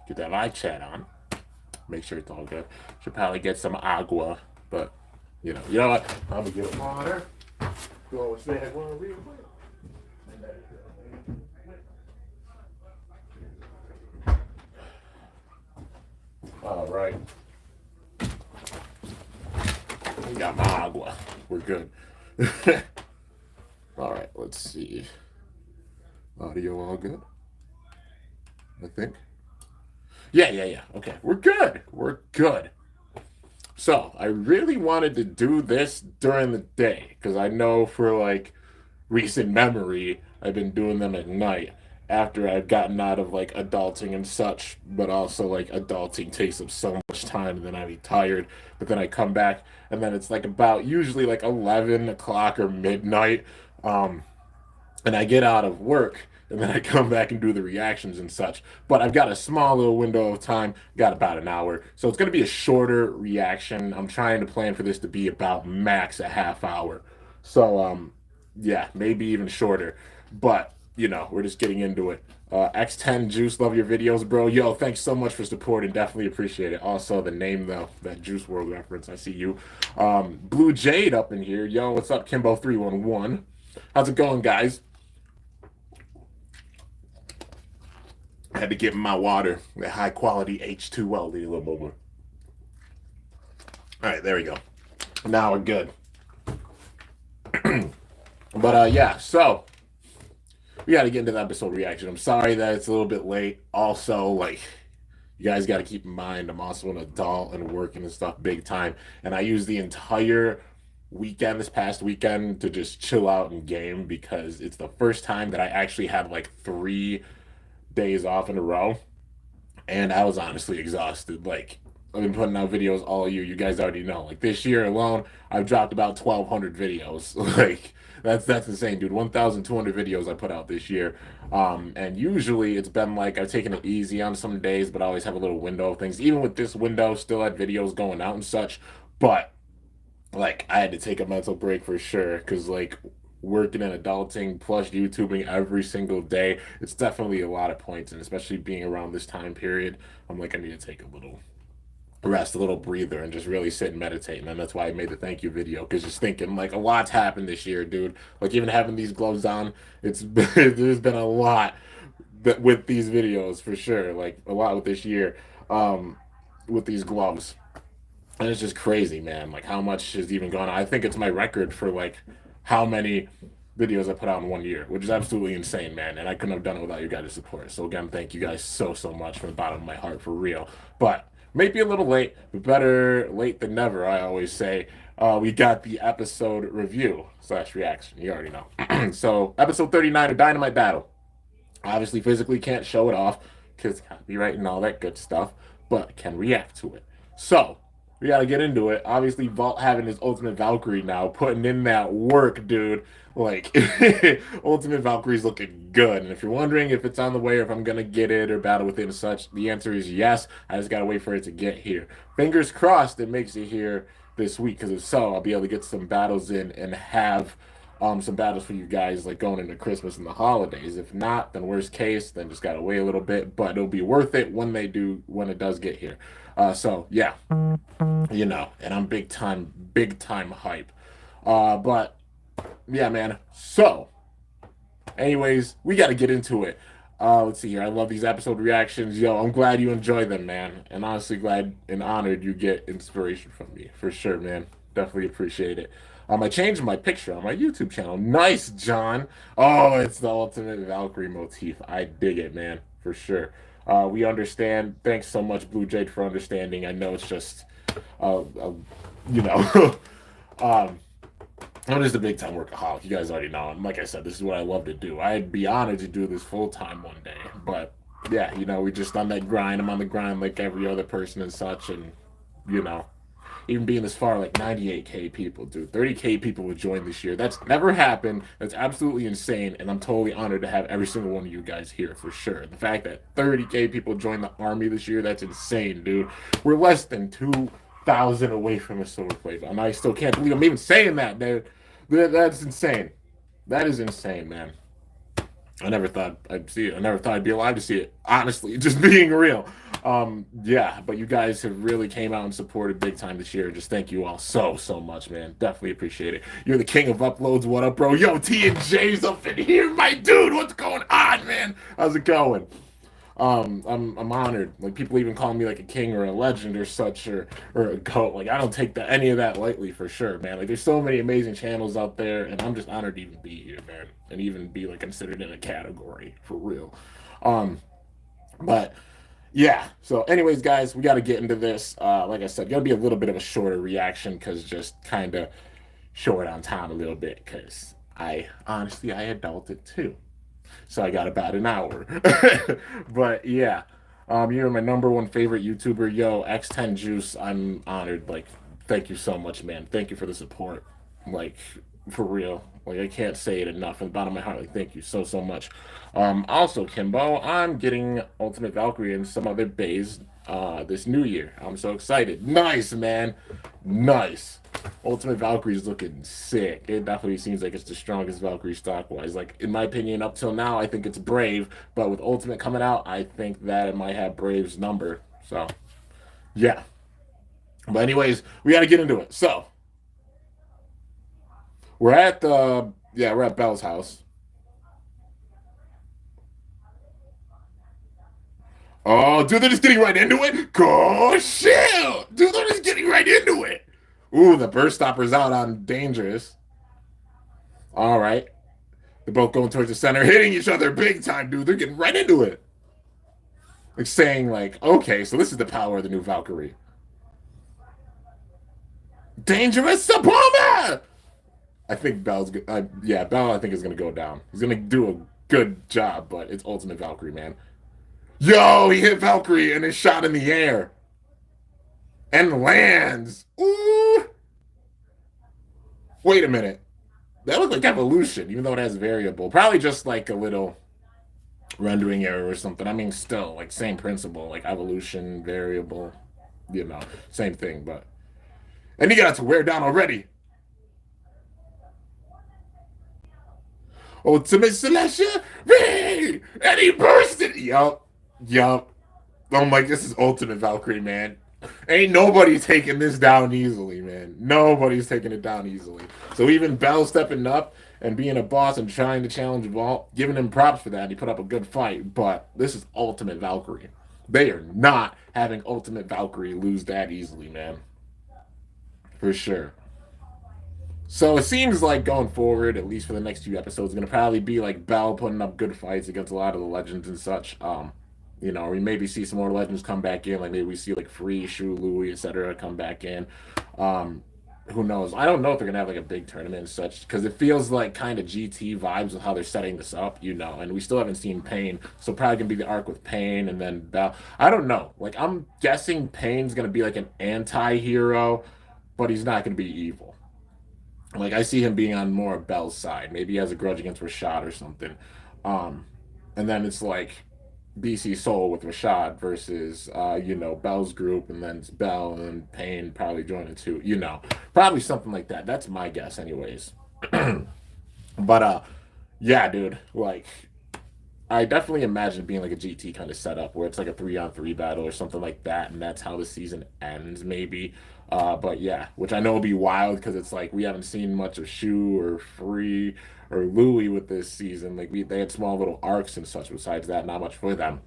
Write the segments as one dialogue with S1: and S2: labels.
S1: Get that live chat on. Make sure it's all good. Should probably get some agua, but you know what? I'm gonna get water. Go and say one real quick. All right. We got my agua. We're good. All right. Let's see. Audio all good? I think. Yeah. Okay. We're good. We're good. So I really wanted to do this during the day because I know for like recent memory, I've been doing them at night after I've gotten out of like adulting and such, but also like adulting takes up so much time and then I be tired, but then I come back and then it's like about usually like 11 o'clock or midnight. Um, and I get out of work and then I come back and do the reactions and such. But I've got a small little window of time, got about an hour. So it's going to be a shorter reaction. I'm trying to plan for this to be about max a half hour. So, yeah, maybe even shorter. But, we're just getting into it. X10 Juice, love your videos, bro. Yo, thanks so much for supporting. Definitely appreciate it. Also, the name, though, that Juice World reference. I see you. Blue Jade up in here. Yo, what's up, Kimbo311? How's it going, guys? I had to get my water, that high quality H2O, a little bit more. All right, there we go. Now we're good. But yeah, so we got to get into the episode reaction. I'm sorry that it's a little bit late. Also, like, you guys got to keep in mind, I'm also an adult and working and stuff big time. And I use the entire weekend, this past weekend, to just chill out and game because it's the first time that I actually had like 3 days off in a row, and I was honestly exhausted. Like, I've been putting out videos all year. You guys already know. Like this year alone, I've dropped about 1,200 videos. Like that's insane, dude. 1,200 videos I put out this year. And usually it's been like I've taken it easy on some days, but I always have a little window of things. Even with this window, still had videos going out and such. But like I had to take a mental break for sure because like working and adulting plus YouTubing every single day, it's definitely a lot of points, and especially being around this time period, I'm like I need to take a little rest, a little breather, and just really sit and meditate. And then that's why I made the thank you video because just thinking like a lot's happened this year, dude. Like even having these gloves on, it's there's been a lot with these videos for sure. Like a lot with this year, with these gloves. And it's just crazy, man. Like how much has even gone on. I think it's my record for like how many videos I put out in 1 year, which is absolutely insane, man. And I couldn't have done it without you guys' support. So again, thank you guys so much from the bottom of my heart for real. But maybe a little late, but better late than never, I always say. We got the episode review slash reaction. You already know. So episode 39 of Dynamite Battle. Obviously, physically can't show it off because copyright and all that good stuff, but can react to it. So we got to get into it. Obviously, Vault having his Ultimate Valkyrie now, putting in that work, dude. Like, Ultimate Valkyrie's looking good. And if you're wondering if it's on the way or if I'm going to get it or battle with it and such, the answer is yes. I just got to wait for it to get here. Fingers crossed it makes it here this week, because if so, I'll be able to get some battles in and have some battles for you guys like going into Christmas and the holidays. If not, then worst case, then just gotta wait a little bit. But it'll be worth it when it does get here. So yeah, and I'm big time hype. But yeah, man. So, anyways, we gotta get into it. Let's see here. I love these episode reactions. Yo, I'm glad you enjoy them, man. And honestly glad and honored you get inspiration from me. For sure, man. Definitely appreciate it. I changed my picture on my YouTube channel. Nice, John. Oh, it's the Ultimate Valkyrie motif. I dig it, man. For sure. We understand. Thanks so much, Blue Jade, for understanding. I know it's just, you know, I'm just a big time workaholic. You guys already know. And like I said, this is what I love to do. I'd be honored to do this full time one day. But yeah, we just on that grind. I'm on the grind like every other person and such. And, even being this far, like 98K people, dude. 30K people would join this year. That's never happened. That's absolutely insane. And I'm totally honored to have every single one of you guys here for sure. The fact that 30K people joined the army this year, that's insane, dude. We're less than 2,000 away from a silver plate. And I still can't believe I'm even saying that, dude. That's insane. That is insane, man. I never thought I'd see it. I never thought I'd be alive to see it. Honestly, just being real. Yeah, but you guys have really came out and supported big time this year. Just thank you all so much, man. Definitely appreciate it. You're the king of uploads. What up, bro? Yo, T and J's up in here, my dude. What's going on, man? How's it going? I'm honored. Like people even call me like a king or a legend or such or a goat. Like I don't take any of that lightly for sure, man. Like there's so many amazing channels out there, and I'm just honored to even be here, man, and even be like considered in a category for real. Um, but yeah. So, anyways, guys, we got to get into this. Like I said, got to be a little bit of a shorter reaction because just kind of short on time a little bit because I honestly I adulted too, so I got about an hour. But yeah, you're my number one favorite YouTuber, yo, X10 Juice. I'm honored. Like, thank you so much, man. Thank you for the support. Like, for real. Like, I can't say it enough from the bottom of my heart. Like, thank you so much. Also, Kimbo, I'm getting Ultimate Valkyrie and some other bays this new year. I'm so excited. Nice, man. Nice. Ultimate Valkyrie is looking sick. It definitely seems like it's the strongest Valkyrie stock wise. Like in my opinion, up till now, I think it's Brave, but with Ultimate coming out, I think that it might have Brave's number. So, yeah. But anyways, we got to get into it. So we're at Belle's house. Oh, dude, they're just getting right into it. Go shit, dude, they're just getting right into it. Ooh, the burst stopper's out on dangerous. All right. They're both going towards the center, hitting each other big time, dude. They're getting right into it. Like saying, like, okay, so this is the power of the new Valkyrie. Dangerous Saboma! I think Belle's good. Yeah, Bell, I think, is going to go down. He's going to do a good job, but it's Ultimate Valkyrie, man. Yo, he hit Valkyrie and is shot in the air. And lands. Ooh. Wait a minute. That looked like evolution, even though it has variable. Probably just like a little rendering error or something. I mean, still, like, same principle, like evolution, variable, same thing, but. And he got to wear down already. Ultimate Celestia, and he bursted. Yup. I'm like, this is Ultimate Valkyrie, man. Ain't nobody taking this down easily, man. Nobody's taking it down easily. So even Bell stepping up and being a boss and trying to challenge Vault, giving him props for that. He put up a good fight, but this is Ultimate Valkyrie. They are not having Ultimate Valkyrie lose that easily, man. For sure. So it seems like going forward, at least for the next few episodes, going to probably be like Bell putting up good fights against a lot of the legends and such. We maybe see some more legends come back in, like maybe we see like Free, Shu, Louis, etc. come back in. Who knows? I don't know if they're gonna have like a big tournament and such because it feels like kind of GT vibes with how they're setting this up, and we still haven't seen Pain, so probably gonna be the arc with Pain and then Bell. I don't know. Like I'm guessing Pain's gonna be like an anti-hero, but he's not gonna be evil. Like I see him being on more of Bell's side. Maybe he has a grudge against Rashad or something. Um, and then it's like BC Soul with Rashad versus Bell's group, and then it's Bell and Payne probably joining too. Probably something like that. That's my guess, anyways. But yeah, dude. Like I definitely imagine being like a GT kind of setup where it's like a 3-on-3 battle or something like that, and that's how the season ends, maybe. But yeah, which I know will be wild because it's like we haven't seen much of Shu or Free or Louis with this season. Like they had small little arcs and such. Besides that, not much for them.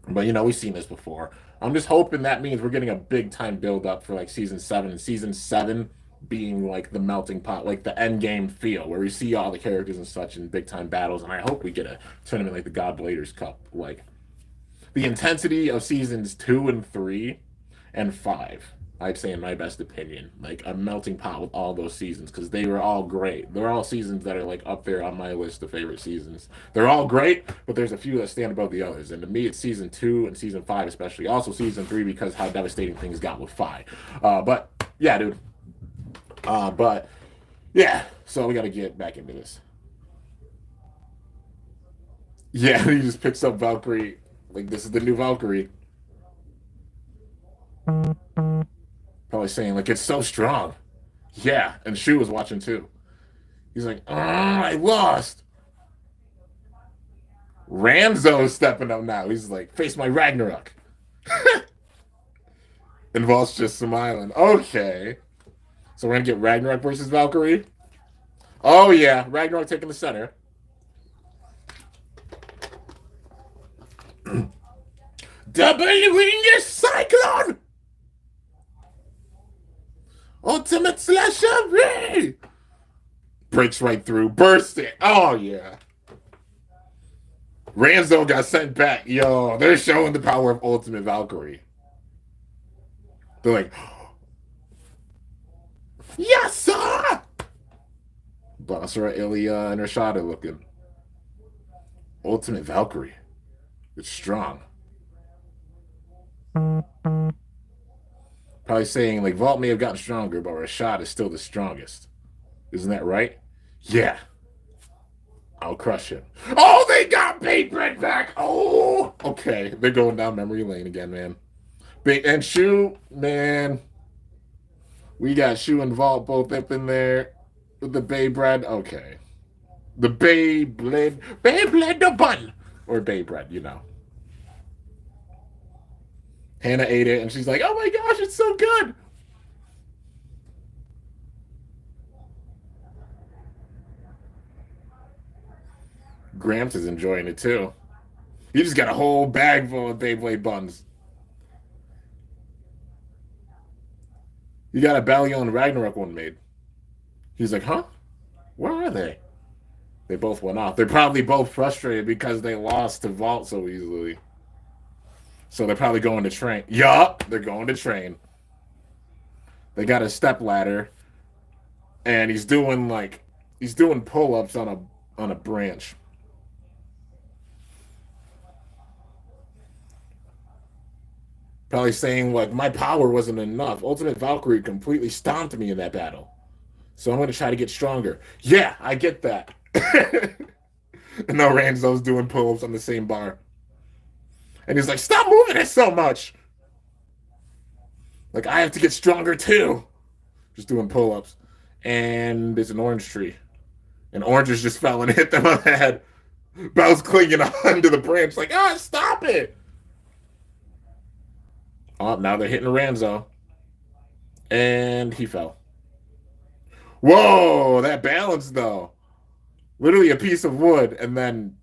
S1: But we've seen this before. I'm just hoping that means we're getting a big time build up for like season 7, and season 7 being like the melting pot, like the end game feel where we see all the characters and such in big time battles. And I hope we get a tournament like the God Bladers Cup. Like the intensity of seasons 2 and 3 and 5, I'd say, in my best opinion, like a melting pot with all those seasons because they were all great. They're all seasons that are like up there on my list of favorite seasons. They're all great, but there's a few that stand above the others. And to me, it's season 2 and season 5, especially. Also, season 3 because how devastating things got with 5. But yeah, dude. But yeah, so we got to get back into this. Yeah, he just picks up Valkyrie. Like, this is the new Valkyrie. Probably saying, like, it's so strong. Yeah, and Shu was watching too. He's like, I lost. Ranzo's stepping up now. He's like, face my Ragnarok. And Volt's just smiling. Okay. So we're gonna get Ragnarok versus Valkyrie. Oh yeah, Ragnarok taking the center. Double winged cyclone! Ultimate slasher! Breaks right through, burst it. Oh yeah. Ranzo got sent back. Yo, they're showing the power of Ultimate Valkyrie. They're like, yes, sir! Basra, Ilya, and Rashada looking. Ultimate Valkyrie. It's strong. Probably saying, like, Vault may have gotten stronger, but Rashad is still the strongest. Isn't that right? Yeah. I'll crush him. Oh, they got Beyblade back! Oh! Okay, they're going down memory lane again, man. And Shu, man. We got Shu and Vault both up in there with the Beyblade. Okay. The Beyblade. Beyblade the bun! Or Beyblade, you know. Hannah ate it, and she's like, oh my gosh, it's so good! Gramps is enjoying it, too. He just got a whole bag full of Beyblade buns. You got a Ballion and Ragnarok one made. He's like, huh? Where are they? They both went off. They're probably both frustrated because they lost to Vault so easily. So they're probably going to train. Yup, they're going to train. They got a step ladder, and he's doing pull-ups on a branch. Probably saying, like, my power wasn't enough. Ultimate Valkyrie completely stomped me in that battle. So I'm going to try to get stronger. Yeah, I get that. And now Ranzo's doing pull-ups on the same bar. And he's like, stop moving it so much. Like, I have to get stronger too. Just doing pull-ups. And there's an orange tree. And oranges just fell and hit them on the head. Belle's clinging onto the branch like, stop it. Oh, now they're hitting Ranzo. And he fell. Whoa, that balance, though. Literally a piece of wood. And then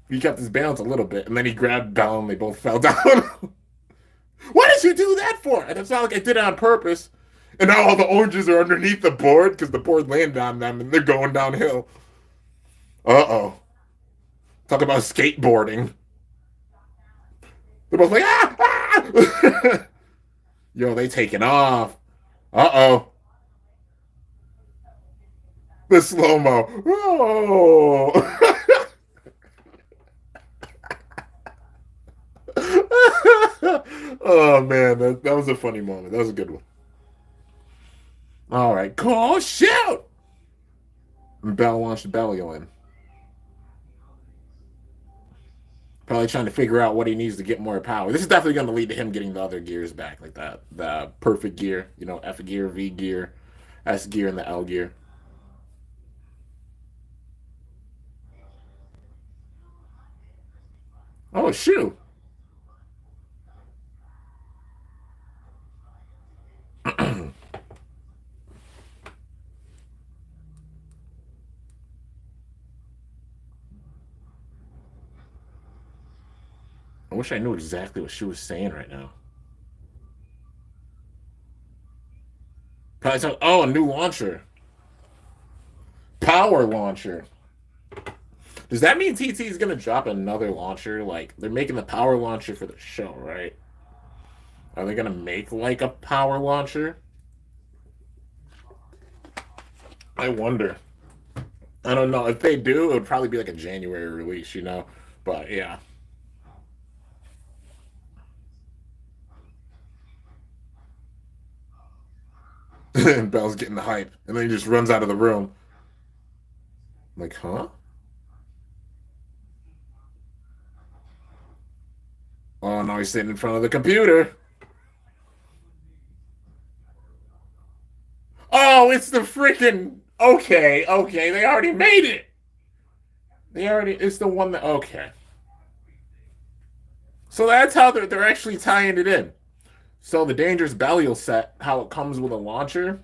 S1: he kept his balance a little bit. And then he grabbed Belle and they both fell down. What did you do that for? And it's not like I did it on purpose. And now all the oranges are underneath the board because the board landed on them and they're going downhill. Uh-oh. Talk about skateboarding. They're both like, ah! Yo, they taking off. Uh-oh. The slow-mo. Oh. Oh, man. That was a funny moment. That was a good one. All right. Cool. Shoot! And Belle launched Bellio in. Probably trying to figure out what he needs to get more power. This is definitely going to lead to him getting the other gears back, like that. The perfect gear. You know, F gear, V gear, S gear, and the L gear. Oh, shoot. I wish I knew exactly what she was saying right now. Probably talking, oh, a new launcher. Power launcher. Does that mean TT is going to drop another launcher? Like, they're making the power launcher for the show, right? Are they going to make, like, a power launcher? I wonder. I don't know. If they do, it would probably be like a January release, you know? But, yeah. And Belle's getting the hype. And then he just runs out of the room. I'm like, huh? Oh, now he's sitting in front of the computer. Oh, it's the freaking... Okay. They already made it. It's the one that... Okay. So that's how they're actually tying it in. So the Dangerous Belial set, how it comes with a launcher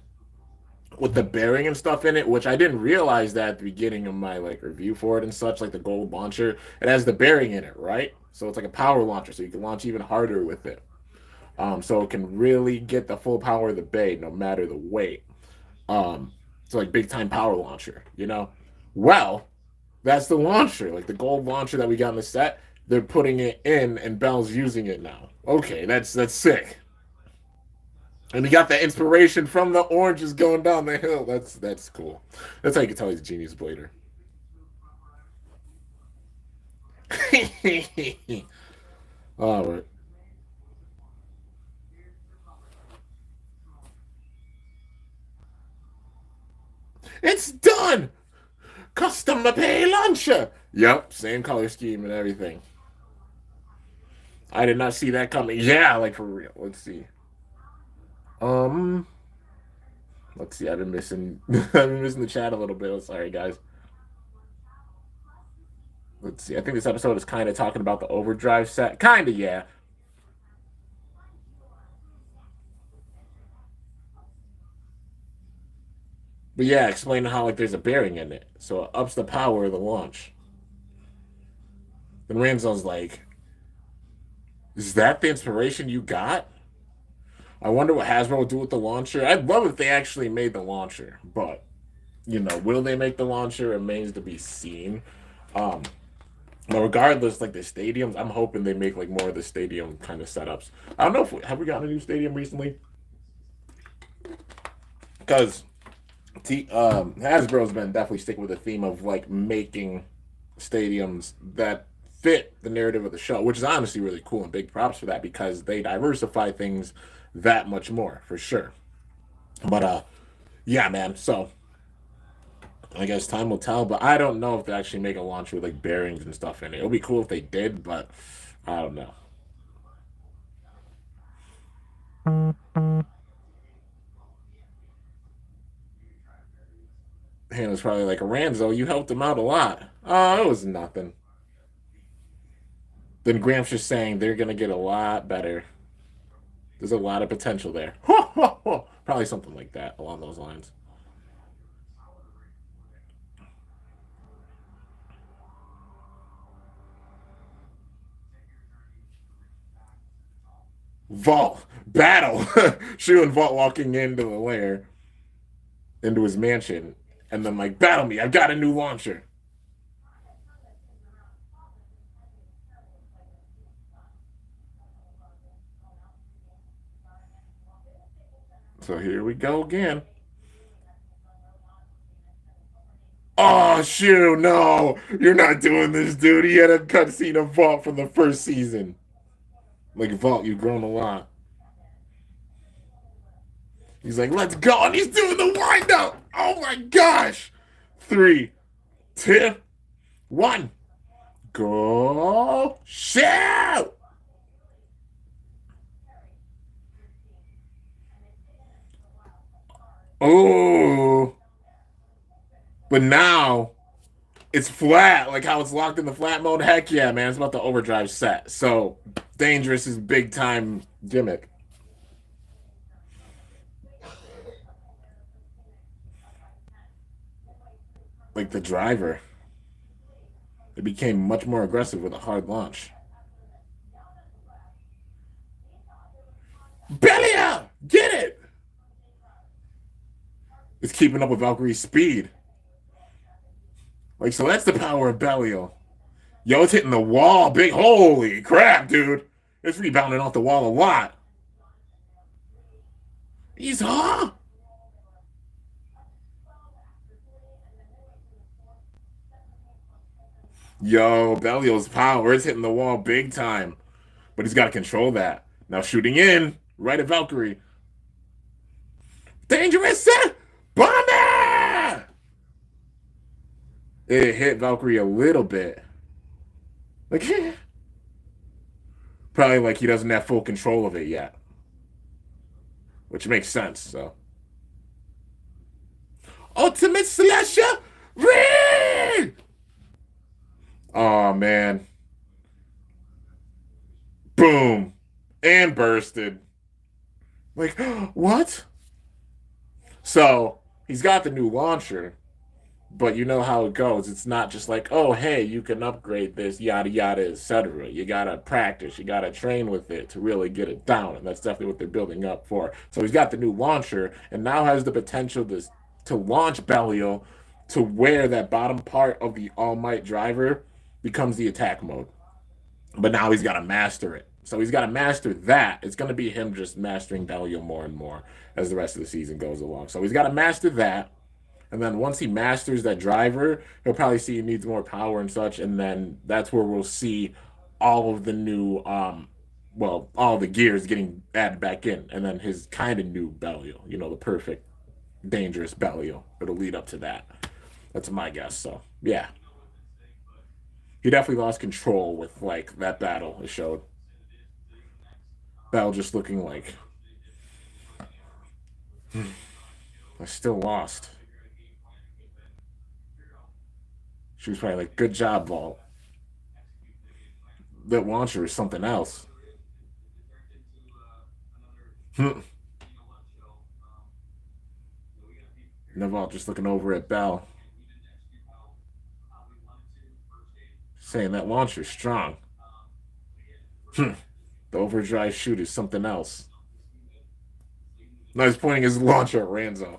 S1: with the bearing and stuff in it, which I didn't realize that at the beginning of my like review for it and such, like the gold launcher, it has the bearing in it, right? So it's like a power launcher, so you can launch even harder with it. So it can really get the full power of the Bay no matter the weight. So like big time power launcher, you know? Well, that's the launcher, like the gold launcher that we got in the set. They're putting it in, and Bell's using it now. Okay, that's sick. And he got the inspiration from the oranges going down the hill. That's cool. That's how you can tell he's a genius blader. All right, it's done. Custom pay launcher. Yep, same color scheme and everything. I did not see that coming. Yeah, like for real. Let's see. Um, let's see. I've been missing. I've been missing the chat a little bit. Oh, sorry, guys. Let's see. I think this episode is kind of talking about the overdrive set. Kind of, yeah. But yeah, explaining how like there's a bearing in it, so it ups the power of the launch. Then Ranzo's like, "Is that the inspiration you got?" I wonder what Hasbro will do with the launcher. I'd love if they actually made the launcher, but will they make the launcher? Remains to be seen. Um, but regardless, like the stadiums, I'm hoping they make like more of the stadium kind of setups. I don't know if have we gotten a new stadium recently? Because Hasbro's been definitely sticking with the theme of like making stadiums that fit the narrative of the show, which is honestly really cool and big props for that because they diversify things that much more for sure. But yeah, man. So I guess time will tell, but I don't know if they actually make a launch with like bearings and stuff in it. It would be cool if they did, but I don't know. Hannah's probably like, Ranzo, you helped him out a lot. Oh, it was nothing. Then Gramps just saying they're gonna get a lot better. There's a lot of potential there. Probably something like that along those lines. Vault battle. Shu and Vault walking into the lair, into his mansion, and then like, battle me. I've got a new launcher. So here we go again. Oh, Shu, no, you're not doing this, dude. He had a cutscene of Vault from the first season. Like, Vault, you've grown a lot. He's like, let's go. And he's doing the wind up. Oh my gosh. Three, two, one. Go. Shoot. Oh. But now it's flat, like how it's locked in the flat mode. Heck yeah, man. It's about the overdrive set. So Dangerous is big time gimmick. Like the driver. It became much more aggressive with a hard launch. Belly out! Get it! It's keeping up with Valkyrie's speed. Like, so that's the power of Belial. Yo, it's hitting the wall. Big, holy crap, dude. It's rebounding off the wall a lot. He's, huh? Yo, Belial's power is hitting the wall big time. But he's got to control that. Now shooting in, right at Valkyrie. Dangerous! Bomber! It hit Valkyrie a little bit. Like, probably like he doesn't have full control of it yet. Which makes sense, so. Ultimate Slasher! Ring! Oh, man. Boom. And bursted. Like, what? So he's got the new launcher, but you know how it goes. It's not just like, oh, hey, you can upgrade this, yada, yada, etc. You got to practice. You got to train with it to really get it down. And that's definitely what they're building up for. So he's got the new launcher and now has the potential to launch Belial to where that bottom part of the All Might driver becomes the attack mode. But now he's got to master it. So he's got to master that. It's going to be him just mastering Belial more and more as the rest of the season goes along. So he's got to master that. And then once he masters that driver, he'll probably see he needs more power and such. And then that's where we'll see all of the new, well, all the gears getting added back in. And then his kind of new Belial, you know, the perfect, dangerous Belial. It'll lead up to that. That's my guess. So, yeah. He definitely lost control with, like, that battle it showed. Bell just looking like, I still lost. She was probably like, good job, Vault. That launcher is something else. Vault just looking over at Bell, saying that launcher's strong. The overdrive shoot is something else. Now he's pointing his launcher at Ranzo.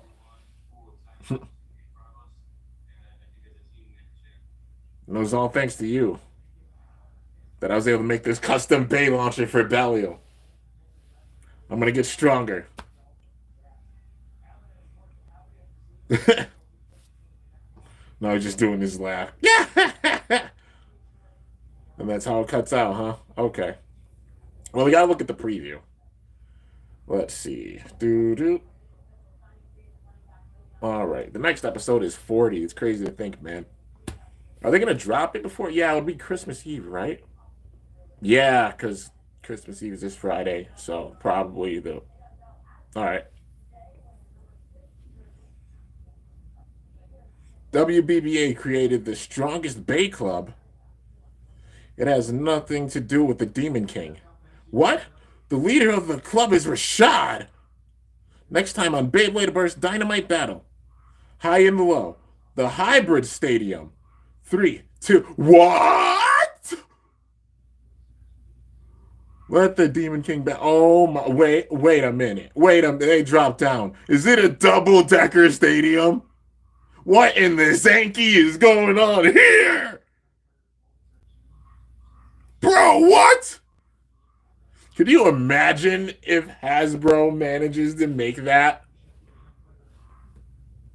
S1: And it was all thanks to you that I was able to make this custom Bay launcher for Belial. I'm gonna get stronger. No, he's just doing his laugh. Yeah. And that's how it cuts out, huh? Okay. Well, we gotta look at the preview. Let's see. Doo doo. All right. The next episode is 40. It's crazy to think, man. Are they gonna drop it before? Yeah, it would be Christmas Eve, right? Yeah, because Christmas Eve is this Friday, so probably the. All right. WBBA created the strongest Bay Club. It has nothing to do with the Demon King. What? The leader of the club is Rashad. Next time on Beyblade Burst Dynamite Battle. High and low. The Hybrid Stadium. 3, 2, what? Let the Demon King back. Oh my! Wait a minute. They dropped down. Is it a double-decker stadium? What in the Zanky is going on here? Bro, what? Could you imagine if Hasbro manages to make that?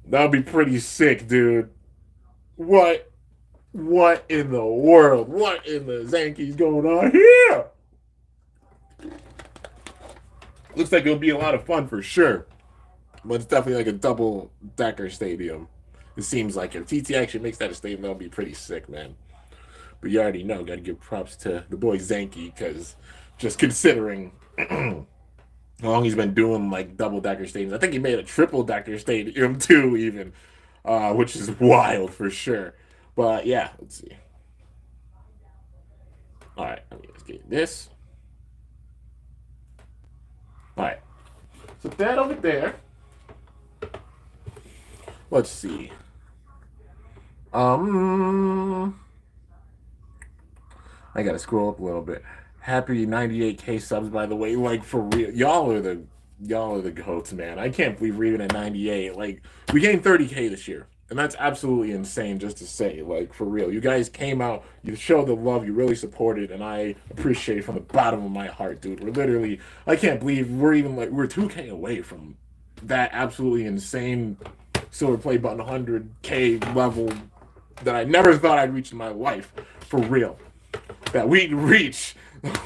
S1: That would be pretty sick, dude. What? What in the world? What in the Zanky's going on here? Looks like it'll be a lot of fun for sure. But it's definitely like a double-decker stadium. It seems like if TT actually makes that a stadium, that'll be pretty sick, man. But you already know, got to give props to the boy Zanky, because just considering how long he's been doing like double-decker stadiums. I think he made a triple-decker stadium too, even, which is wild for sure. But yeah, let's see. All right, let's get this. All right, so that over there. Let's see. I gotta scroll up a little bit. Happy 98K subs, by the way. Like, for real, y'all are the goats, man. I can't believe we're even at 98. Like, we gained 30K this year, and that's absolutely insane. Just to say, like, for real, you guys came out, you showed the love, you really supported, and I appreciate it from the bottom of my heart, dude. We're literally, I can't believe we're 2K away from that absolutely insane silver play button 100K level that I never thought I'd reach in my life, for real. That we'd reach,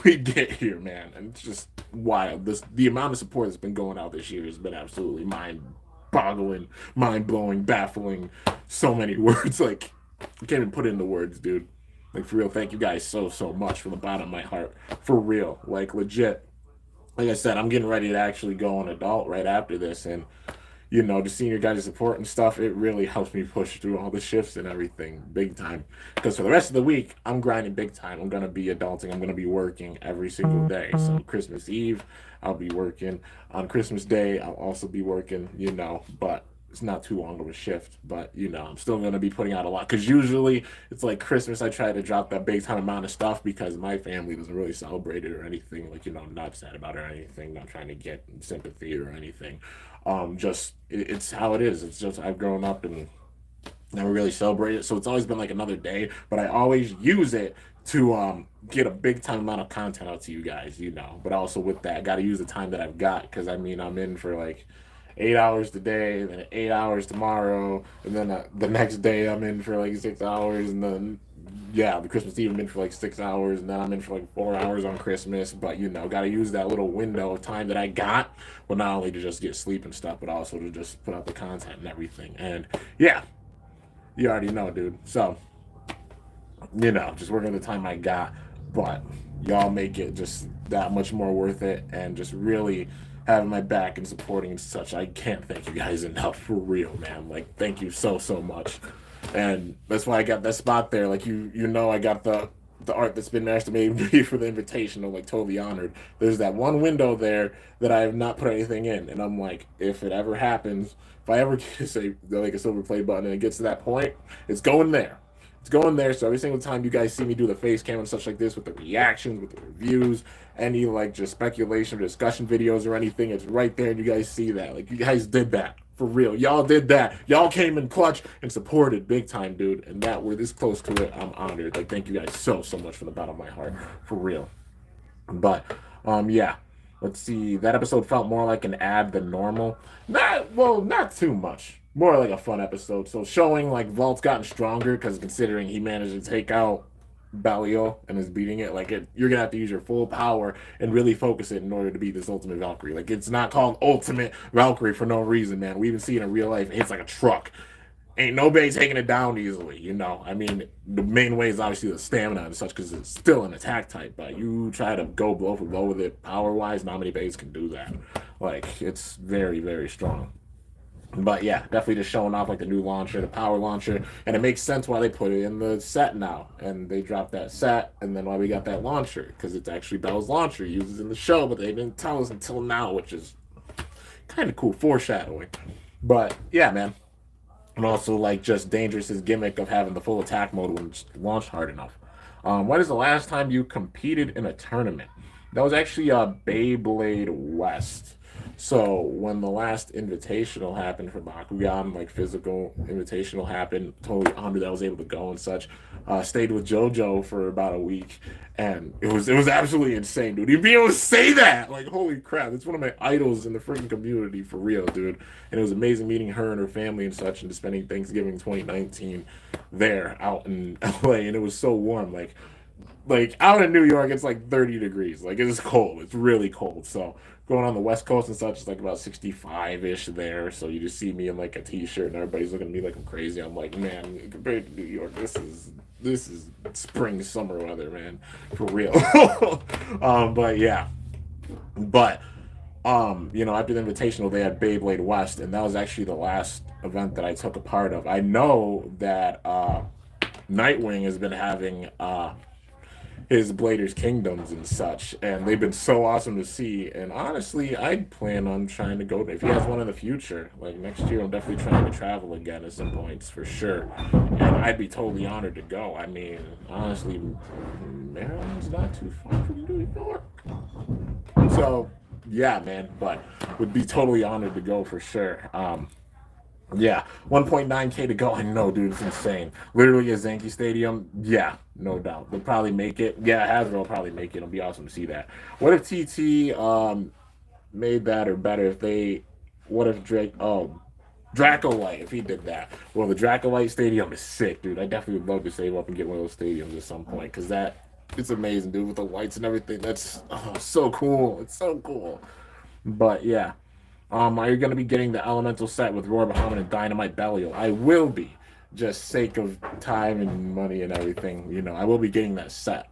S1: we'd get here, man. And it's just wild. The amount of support that's been going out this year has been absolutely mind-boggling, mind-blowing, baffling. So many words. Like, I can't even put it into words, dude. Like, for real, thank you guys so much from the bottom of my heart. For real. Like, legit. Like I said, I'm getting ready to actually go on adult right after this. And just seeing your guys' support and stuff, it really helps me push through all the shifts and everything big time. Because for the rest of the week, I'm grinding big time. I'm gonna be adulting. I'm gonna be working every single day. So Christmas Eve, I'll be working. On Christmas Day, I'll also be working. But it's not too long of a shift, but I'm still going to be putting out a lot because usually it's like Christmas. I try to drop that big time amount of stuff because my family doesn't really celebrate it or anything. Like, I'm not sad about it or anything, not trying to get sympathy or anything. Just it's how it is. It's just I've grown up and never really celebrate it, so it's always been like another day. But I always use it to get a big time amount of content out to you guys, But also with that, I got to use the time that I've got because I mean I'm in for like 8 hours today, then 8 hours tomorrow, and then the next day I'm in for like 6 hours, and then the Christmas Eve I'm in for like 6 hours, and then I'm in for like 4 hours on Christmas. But got to use that little window of time that I got, well, not only to just get sleep and stuff, but also to just put out the content and everything. And yeah, you already know, dude. So just working the time I got, but y'all make it just that much more worth it, and just really having my back and supporting and such. I can't thank you guys enough, for real, man. Like, thank you so much, and that's why I got that spot there. Like, I got the art that's been master made me for the invitational, like totally honored. There's that one window there that I have not put anything in, and I'm like, if it ever happens, if I ever get a silver play button and it gets to that point, it's going there. It's going there. So every single time you guys see me do the face cam and such like this, with the reactions, with the reviews, any like just speculation or discussion videos or anything, it's right there, and you guys see that. Like, you guys did that. For real. Y'all did that. Y'all came in clutch and supported big time, dude. And that we're this close to it, I'm honored. Like, thank you guys so much from the bottom of my heart. For real. But yeah. Let's see. That episode felt more like an ad than normal. Not too much. More like a fun episode. So showing like Vault's gotten stronger, because considering he managed to take out Balio and is beating it, like you're gonna have to use your full power and really focus it in order to beat this ultimate Valkyrie. Like, it's not called Ultimate Valkyrie for no reason, man. We even see it in real life. It's like a truck. Ain't nobody taking it down easily, I mean, the main way is obviously the stamina and such, because it's still an attack type. But you try to go blow for blow with it power wise, not many bays can do that. Like, it's very, very strong. But yeah, definitely just showing off like the new launcher, the power launcher, and it makes sense why they put it in the set now, and they dropped that set, and then why we got that launcher, because it's actually Bell's launcher, uses in the show, but they didn't tell us until now, which is kind of cool foreshadowing. But yeah, man, and also like just Dangerous's gimmick of having the full attack mode when it's launched hard enough. When is the last time you competed in a tournament? That was actually Beyblade West. So when the last invitational happened for Bakugan, like physical invitational happened, totally honored that I was able to go and such. Stayed with JoJo for about a week, and it was absolutely insane, dude. You'd be able to say that, like, holy crap! It's one of my idols in the freaking community, for real, dude. And it was amazing meeting her and her family and such, and just spending Thanksgiving 2019 there out in LA, and it was so warm, like out in New York, it's like 30 degrees. Like, it's cold. It's really cold. So going on the West Coast and such, it's like about 65-ish there. So you just see me in like a t-shirt and everybody's looking at me like I'm crazy. I'm like, man, compared to New York, this is spring, summer weather, man. For real. But yeah. But after the invitational, they had Beyblade West, and that was actually the last event that I took a part of. I know that Nightwing has been having his Bladers Kingdoms and such, and they've been so awesome to see. And honestly, I plan on trying to go if he has one in the future. Like next year, I'm definitely trying to travel again at some points for sure, and I'd be totally honored to go. I mean, honestly, Maryland's not too far from New York, so yeah, man. But would be totally honored to go for sure. Yeah, 1.9K to go. I know, dude, it's insane. Literally a Yankee Stadium. Yeah, no doubt. They'll probably make it. Yeah, Hasbro will probably make it. It'll be awesome to see that. What if TT made that, or better if they? What if Dracolite, if he did that? Well, the Dracolite Stadium is sick, dude. I definitely would love to save up and get one of those stadiums at some point, because it's amazing, dude, with the lights and everything. That's so cool. It's so cool. But yeah. Are you going to be getting the elemental set with Roar Bahamut and Dynamite Belial? I will be, just sake of time and money and everything. I will be getting that set.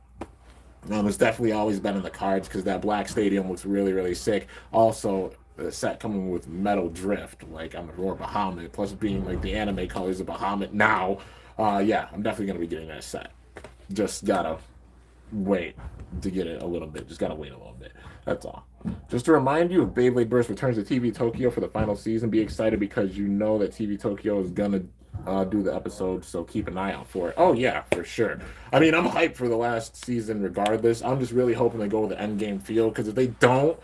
S1: It's definitely always been in the cards, because that black stadium looks really, really sick. Also, set coming with metal drift, like on the Roar Bahamut, plus being like the anime colors of Bahamut now. Yeah, I'm definitely gonna be getting that set. Just gotta wait to get it a little bit. Just gotta wait a little bit. That's all. Just to remind you, if Beyblade Burst returns to TV Tokyo for the final season, be excited because you know that TV Tokyo is gonna do the episode, so keep an eye out for it. Oh yeah, for sure. I mean, I'm hyped for the last season regardless. I'm just really hoping they go with the end game feel, because if they don't,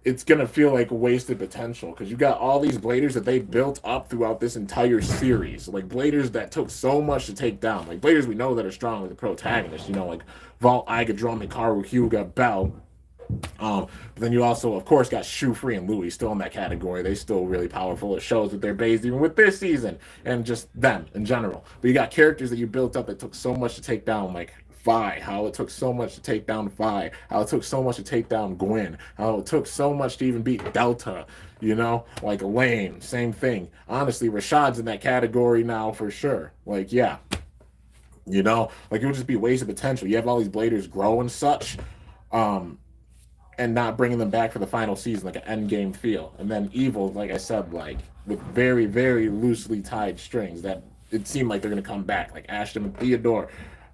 S1: it's gonna feel like wasted potential, because you got all these bladers that they built up throughout this entire series, like bladers that took so much to take down, like bladers we know that are strong, like the protagonists, you know, like Vault, Iga, Drum, Hikaru, Hyuga, Bell. But then you also, of course, got Shu Free and Louis still in that category. They still really powerful. It shows with their base, even with this season, and just them in general. But you got characters that you built up that took so much to take down, like Vi, how it took so much to take down Vi, how it took so much to take down Gwen, how it took so much to even beat Delta, you know, like Lane, same thing. Honestly, Rashad's in that category now for sure. Like, yeah, you know, like it would just be wasted potential. You have all these bladers grow and such. And not bringing them back for the final season, like an end game feel. And then Evil, like I said, like with very, very loosely tied strings that it seemed like they're going to come back, like Ashton and Theodore,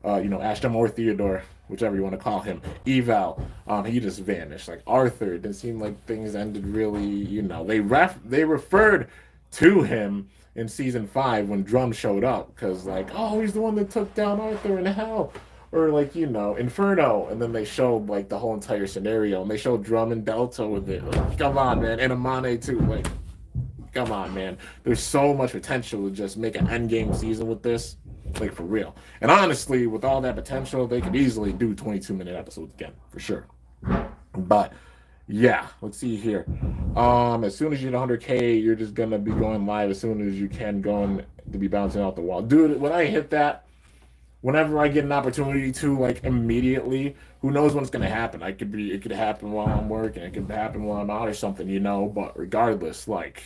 S1: you know, Ashton or Theodore, whichever you want to call him. Eval, he just vanished. Like Arthur, it didn't seem like things ended really, you know. They referred to him in season 5 when Drum showed up, because like, oh, he's the one that took down Arthur in hell, or like, you know, Inferno, and then they showed like the whole entire scenario, and they showed Drum and Delta with it. Like, come on, man, and Amane too. Like, come on, man. There's so much potential to just make an end game season with this, like for real. And honestly, with all that potential, they could easily do 22-minute episodes again for sure. But yeah, let's see here. As soon as you hit 100K, you're just gonna be going live as soon as you can, going to be bouncing out the wall, dude. When I hit that, whenever I get an opportunity to, like, immediately, who knows when it's gonna happen? It could happen while I'm working, it could happen while I'm out or something, you know. But regardless, like,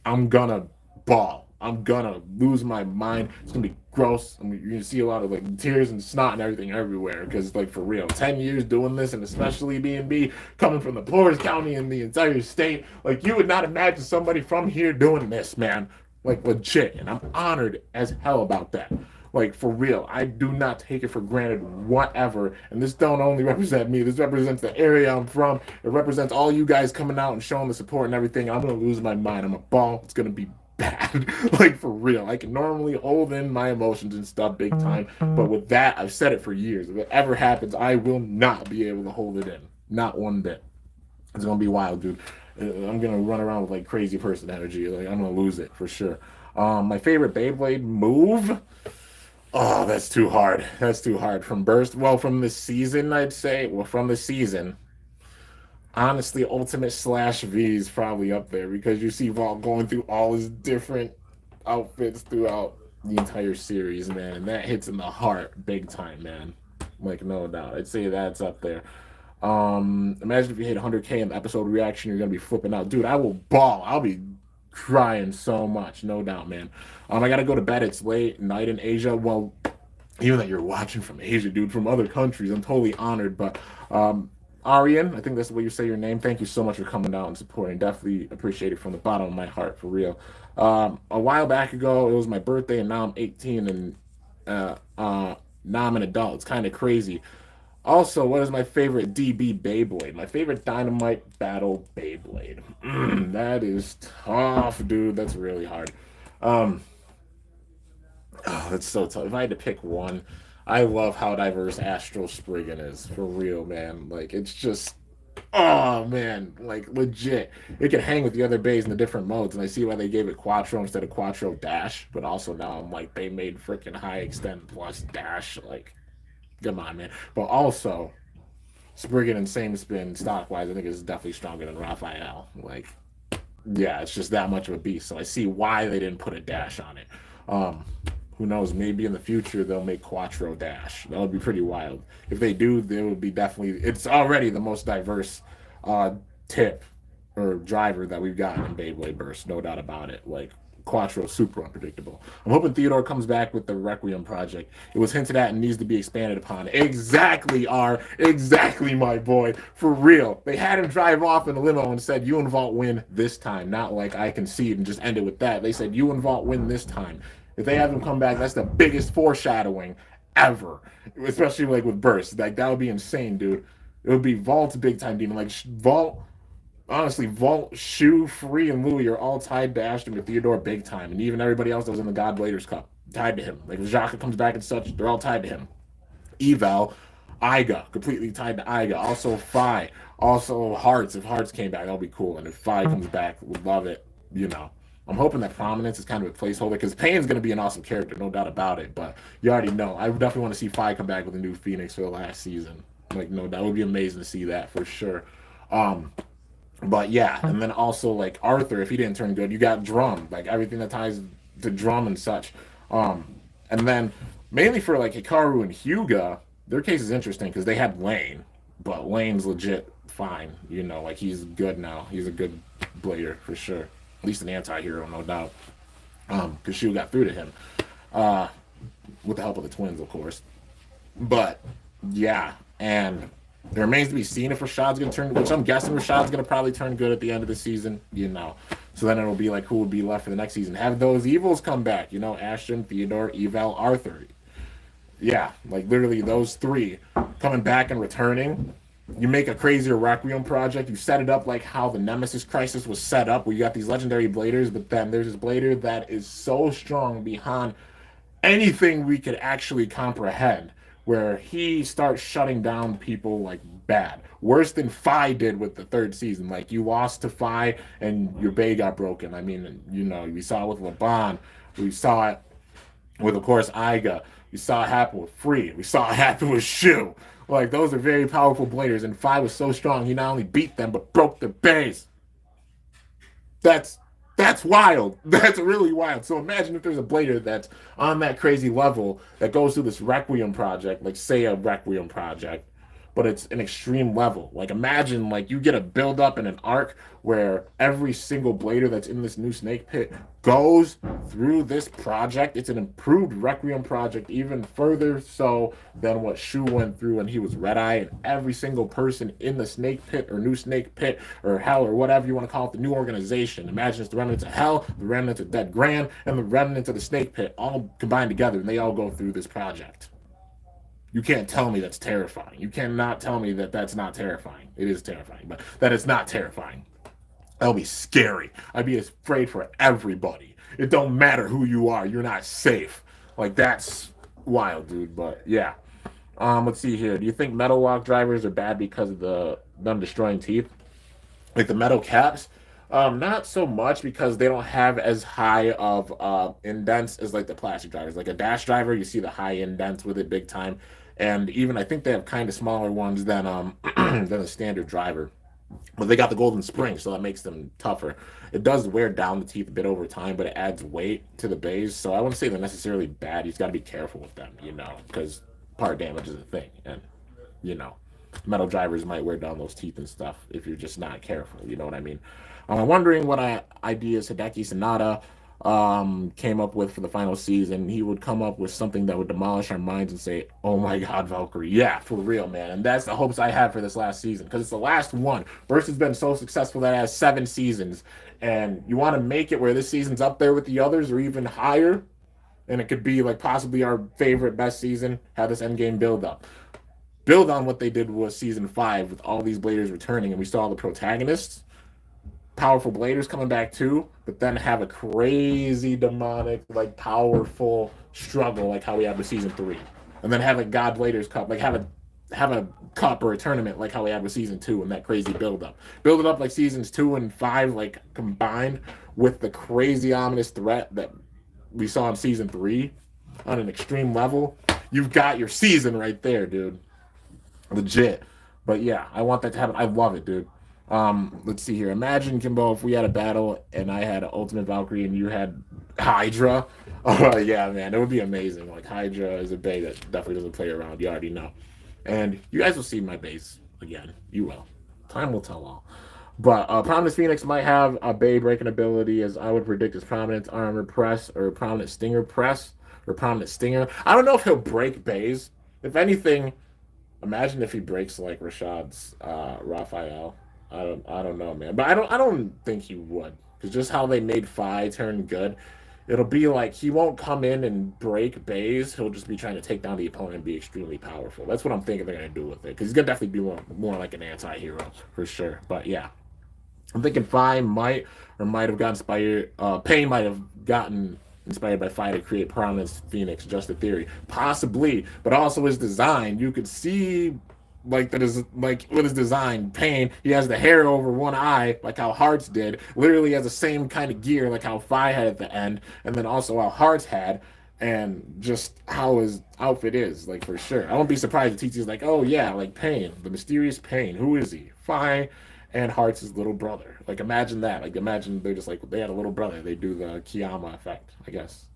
S1: I'm gonna ball. I'm gonna lose my mind. It's gonna be gross. You're gonna see a lot of like tears and snot and everything everywhere. Because like for real, 10 years doing this, and especially B&B coming from the poorest county in the entire state, like you would not imagine somebody from here doing this, man. Like legit, and I'm honored as hell about that. Like for real, I do not take it for granted whatever. And this don't only represent me. This represents the area I'm from. It represents all you guys coming out and showing the support and everything. I'm gonna lose my mind. I'm a ball. It's gonna be bad. Like for real. I can normally hold in my emotions and stuff big time, but with that, I've said it for years. If it ever happens, I will not be able to hold it in. Not one bit. It's gonna be wild, dude. I'm gonna run around with like crazy person energy. Like I'm gonna lose it for sure. My favorite Beyblade move. Oh, that's too hard. That's too hard. From Burst, well, from the season, I'd say. Well, from the season, honestly, Ultimate Slash V is probably up there, because you see Vault going through all his different outfits throughout the entire series, man. And that hits in the heart big time, man. Like, no doubt. I'd say that's up there. Imagine if you hit 100K in the episode reaction, you're going to be flipping out. Dude, I will ball. I'll be crying so much, no doubt, man. I gotta go to bed. It's late night in Asia. Well, even that you're watching from Asia, dude, from other countries, I'm totally honored. But Arian, I think that's the way you say your name. Thank you so much for coming out and supporting. Definitely appreciate it from the bottom of my heart, for real. A while back ago, it was my birthday, and now I'm 18, and now I'm an adult. It's kind of crazy. Also, what is my favorite DB Beyblade? My favorite Dynamite Battle Beyblade. That is tough, dude. That's really hard. Oh, that's so tough. If I had to pick one, I love how diverse Astral Spriggan is. For real, man. Like, it's just, oh, man. Like, legit. It can hang with the other bays in the different modes, and I see why they gave it Quattro instead of Quattro Dash, but also now I'm like, they made freaking High Extend plus Dash. Like, come on, man. But also, Spriggan and Same Spin, stock-wise, I think is definitely stronger than Raphael. Like, yeah, it's just that much of a beast. So I see why they didn't put a dash on it. Who knows? Maybe in the future they'll make Quattro Dash. That would be pretty wild. If they do, there would be definitely. It's already the most diverse tip or driver that we've gotten in Beyblade Burst, no doubt about it. Like Quattro super unpredictable. I'm hoping Theodore comes back with the Requiem project. It was hinted at and needs to be expanded upon. Exactly, R. Exactly, my boy. For real. They had him drive off in a limo and said, you and Vault win this time. Not like I concede and just end it with that. They said, you and Vault win this time. If they have him come back, that's the biggest foreshadowing ever. Especially like with Burst. Like that would be insane, dude. It would be Vault's big time demon. Like Vault, honestly, Vault, Shu, Free, and Louis are all tied to Ashton and Theodore big time, and even everybody else that was in the God Bladers Cup tied to him. Like if Jaka comes back and such, they're all tied to him. Eval, Iga, completely tied to Iga. Also Phi, also Hearts. If Hearts came back, that'll be cool. And if Phi comes back, would love it. You know, I'm hoping that Prominence is kind of a placeholder because Pain's going to be an awesome character, no doubt about it. But you already know, I definitely want to see Phi come back with a new Phoenix for the last season. Like, no, that would be amazing to see that for sure. But yeah, and then also like Arthur, if he didn't turn good, you got Drum, like everything that ties to Drum and such. And then mainly for like Hikaru and Hyuga, their case is interesting because they had Lane, but Lane's legit fine. You know, like he's good now. He's a good blader for sure. At least an anti-hero, no doubt. Because Shu got through to him. With the help of the twins, of course. But yeah, and it remains to be seen if Rashad's going to turn, which I'm guessing Rashad's going to probably turn good at the end of the season, you know. So then it'll be like who would be left for the next season. Have those evils come back, you know, Ashton, Theodore, Eval, Arthur. Yeah, like literally those three coming back and returning. You make a crazier Requiem project. You set it up like how the Nemesis Crisis was set up, where you got these legendary bladers, but then there's this blader that is so strong beyond anything we could actually comprehend, where he starts shutting down people like bad. Worse than Phi did with the third season. Like you lost to Phi and your bay got broken. I mean, you know, we saw it with LeBron. We saw it with, of course, Iga. We saw it happen with Free. We saw it happen with Shu. Like those are very powerful bladers, and Phi was so strong he not only beat them but broke their bays. That's wild. That's really wild. So imagine if there's a blader that's on that crazy level that goes through this Requiem project, like say a Requiem project, but it's an extreme level. Like imagine like you get a build up in an arc where every single blader that's in this new snake pit goes through this project. It's an improved Requiem project, even further so than what Shu went through when he was Red Eye, and every single person in the snake pit or new snake pit or hell or whatever you want to call it, the new organization. Imagine it's the remnants of hell, the remnants of Dead Grand, and the remnants of the snake pit all combined together, and they all go through this project. You can't tell me that's terrifying. You cannot tell me that that's not terrifying. It is terrifying, but that it's not terrifying. That'll be scary. I'd be afraid for everybody. It don't matter who you are. You're not safe. Like, that's wild, dude. But, yeah. Let's see here. Do you think metal walk drivers are bad because of them destroying teeth? Like the metal caps? Not so much because they don't have as high of indents as like the plastic drivers. Like a dash driver, you see the high indents with it big time. And even I think they have kind of smaller ones than than a standard driver. But they got the golden spring, so that makes them tougher. It does wear down the teeth a bit over time, but it adds weight to the bays. So I wouldn't say they're necessarily bad. You just got to be careful with them, you know, because part damage is a thing. And, you know, metal drivers might wear down those teeth and stuff if you're just not careful. You know what I mean? I'm wondering what ideas Hideki Sanada came up with for the final season. He would come up with something that would demolish our minds and say, oh my God, Valkyrie. Yeah, for real, man. And that's the hopes I have for this last season, because it's the last one. Burst has been so successful that it has 7 seasons. And you want to make it where this season's up there with the others or even higher. And it could be like possibly our favorite, best season. Have this endgame build up. Build on what they did with season 5 with all these bladers returning. And we saw the protagonists. Powerful bladers coming back too, but then have a crazy demonic, like powerful struggle like how we had with season 3, and then have a God Bladers Cup, like have a cup or a tournament like how we had with season 2, and that crazy build it up like seasons 2 and 5 like combined with the crazy ominous threat that we saw in season 3 on an extreme level. You've got your season right there, dude. Legit. But yeah, I want that to happen. I love it, dude. Let's see here. Imagine, Kimbo, if we had a battle and I had Ultimate Valkyrie and you had Hydra. Oh, yeah, man. It would be amazing. Like, Hydra is a bay that definitely doesn't play around. You already know. And you guys will see my base again. You will. Time will tell all. But Prominence Phoenix might have a Bay breaking ability, as I would predict, as Prominence Armor Press or Prominent Stinger Press or Prominent Stinger. I don't know if he'll break Bays. If anything, imagine if he breaks like Rashad's Raphael. I don't know, man. But I don't think he would. Because just how they made Fi turn good, it'll be like he won't come in and break Bays. He'll just be trying to take down the opponent and be extremely powerful. That's what I'm thinking they're gonna do with it. Because he's gonna definitely be more like an anti-hero for sure. But yeah. I'm thinking Fi might have gotten inspired. Pain might have gotten inspired by Fi to create Prominence Phoenix. Just a theory, possibly, but also his design. You could see like that is like with his design. Pain. He has the hair over one eye, like how Hearts did. Literally has the same kind of gear, like how Fi had at the end, and then also how Hearts had. And just how his outfit is, like for sure. I won't be surprised if TT's like, oh yeah, like Pain, the mysterious Pain. Who is he? Fi and Hearts' little brother. Like imagine that. Like imagine they're just like they had a little brother. They do the Kiyama effect, I guess.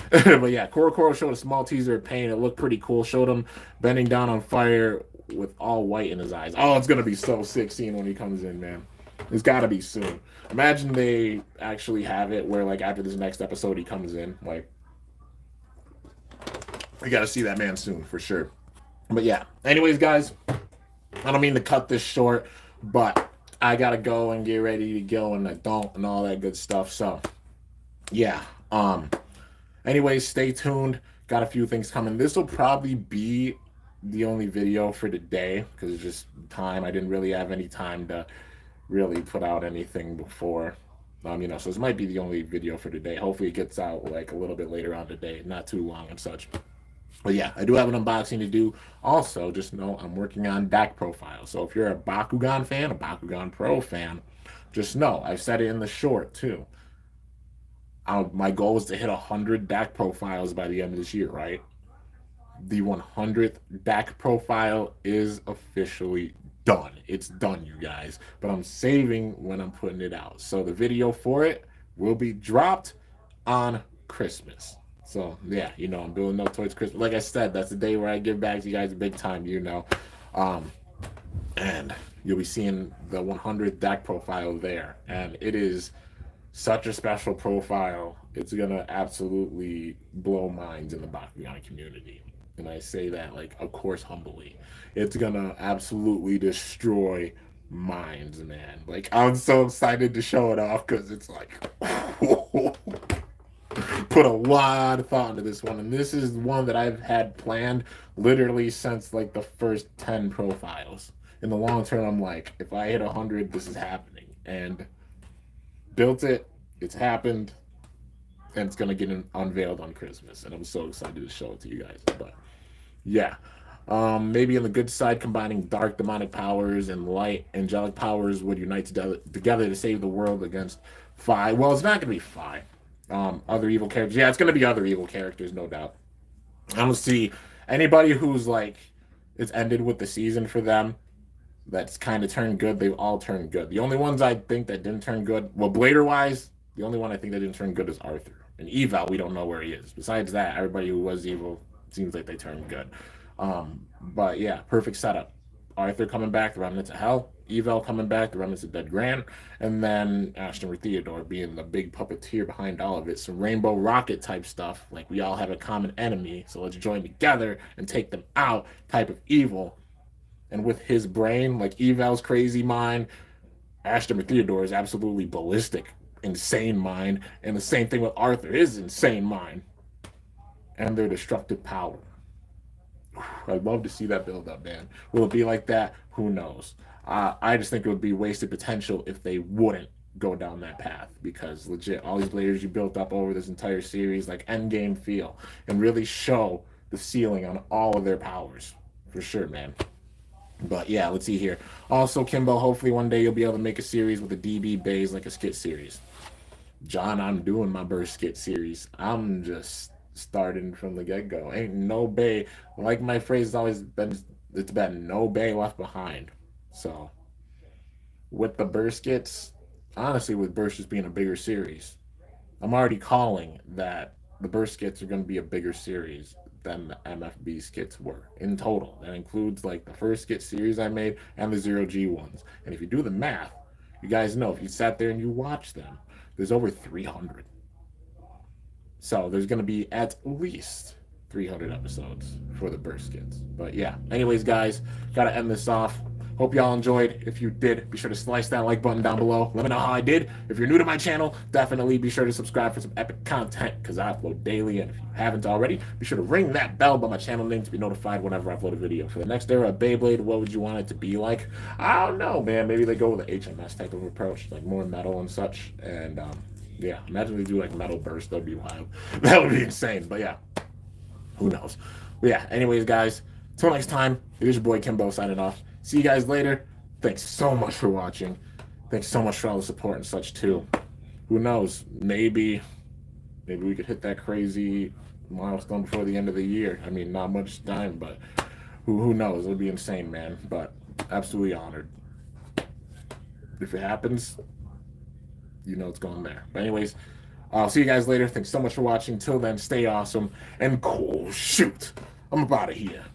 S1: But yeah, Koro showed a small teaser of Pain. It looked pretty cool. Showed him bending down on fire with all white in his eyes. Oh, it's gonna be so sick seeing when he comes in, man. It's gotta be soon. Imagine they actually have it where like after this next episode he comes in. Like we gotta see that man soon for sure. But yeah. Anyways, guys, I don't mean to cut this short, but I gotta go and get ready to go and I don't and all that good stuff. So yeah. Anyways, stay tuned. Got a few things coming. This will probably be the only video for today because it's just time. I didn't really have any time to really put out anything before. So this might be the only video for today. Hopefully it gets out like a little bit later on today, not too long and such. But yeah, I do have an unboxing to do. Also, just know I'm working on deck profiles. So if you're a Bakugan fan, a Bakugan Pro fan, just know I said it in the short too. My goal is to hit 100 deck profiles by the end of this year, right? The 100th deck profile is officially done. It's done, you guys. But I'm saving when I'm putting it out. So the video for it will be dropped on Christmas. So yeah, I'm building up towards Christmas. Like I said, that's the day where I give back to you guys big time. And you'll be seeing the 100th deck profile there, and it is such a special profile. It's gonna absolutely blow minds in the Bakugan community, and I say that like, of course, humbly. It's gonna absolutely destroy minds, man. Like I'm so excited to show it off because it's like. Put a lot of thought into this one, and this is one that I've had planned literally since like the first 10 profiles. In the long term, I'm like, if I hit 100, this is happening, and built it. It's happened, and it's gonna get unveiled on Christmas, and I'm so excited to show it to you guys. But yeah, maybe on the good side, combining dark demonic powers and light angelic powers would unite together to save the world against Fi. Well, it's not gonna be Fi. Other evil characters. Yeah, it's gonna be other evil characters, no doubt. I don't see anybody who's like it's ended with the season for them that's kind of turned good. They've all turned good. The only ones I think that didn't turn good, well, Blader wise, the only one I think that didn't turn good is Arthur. And Eval, we don't know where he is. Besides that, everybody who was evil seems like they turned good. But yeah, perfect setup. Arthur coming back, the Remnants of Hell. Evel coming back, the Remnants of Dead Grand. And then Ashton or Theodore being the big puppeteer behind all of it. Some Rainbow Rocket type stuff. Like we all have a common enemy, so let's join together and take them out type of evil. And with his brain, like Evel's crazy mind, Ashton or Theodore is absolutely ballistic, insane mind. And the same thing with Arthur, his insane mind. And their destructive power. I'd love to see that build up, man. Will it be like that? Who knows? I just think it would be wasted potential if they wouldn't go down that path, because legit, all these players you built up over this entire series, like endgame feel, and really show the ceiling on all of their powers. For sure, man. But yeah, let's see here. Also, Kimbo, hopefully one day you'll be able to make a series with the DB Bays, like a skit series. John, I'm doing my burst skit series. I'm just starting from the get-go. Ain't no bay. Like my phrase has always been, it's been no bay left behind. So with the burst skits, honestly, with burst just being a bigger series, I'm already calling that the burst skits are going to be a bigger series than the MFB skits were in total. That includes like the first skit series I made and the 0G ones. And if you do the math, You guys know if you sat there and you watched them, there's over 300. So there's going to be at least 300 episodes for the Burst Kids. But yeah, anyways, guys, got to end this off. Hope y'all enjoyed. If you did, be sure to slice that like button down below. Let me know how I did. If you're new to my channel, definitely be sure to subscribe for some epic content because I upload daily. And if you haven't already, be sure to ring that bell by my channel name to be notified whenever I upload a video. For the next era of Beyblade, what would you want it to be like? I don't know, man. Maybe they go with the HMS type of approach, like more metal and such. And yeah, imagine they do like metal burst. That'd be wild. That would be insane. But yeah, who knows? But yeah, anyways, guys, till next time, it is your boy Kimbo signing off. See you guys later. Thanks so much for watching. Thanks so much for all the support and such too. Who knows? Maybe we could hit that crazy milestone before the end of the year. I mean, not much time, but who knows? It would be insane, man. But absolutely honored. If it happens, you know it's going there. But anyways, I'll see you guys later. Thanks so much for watching. Till then, stay awesome and cool. Shoot, I'm out of here.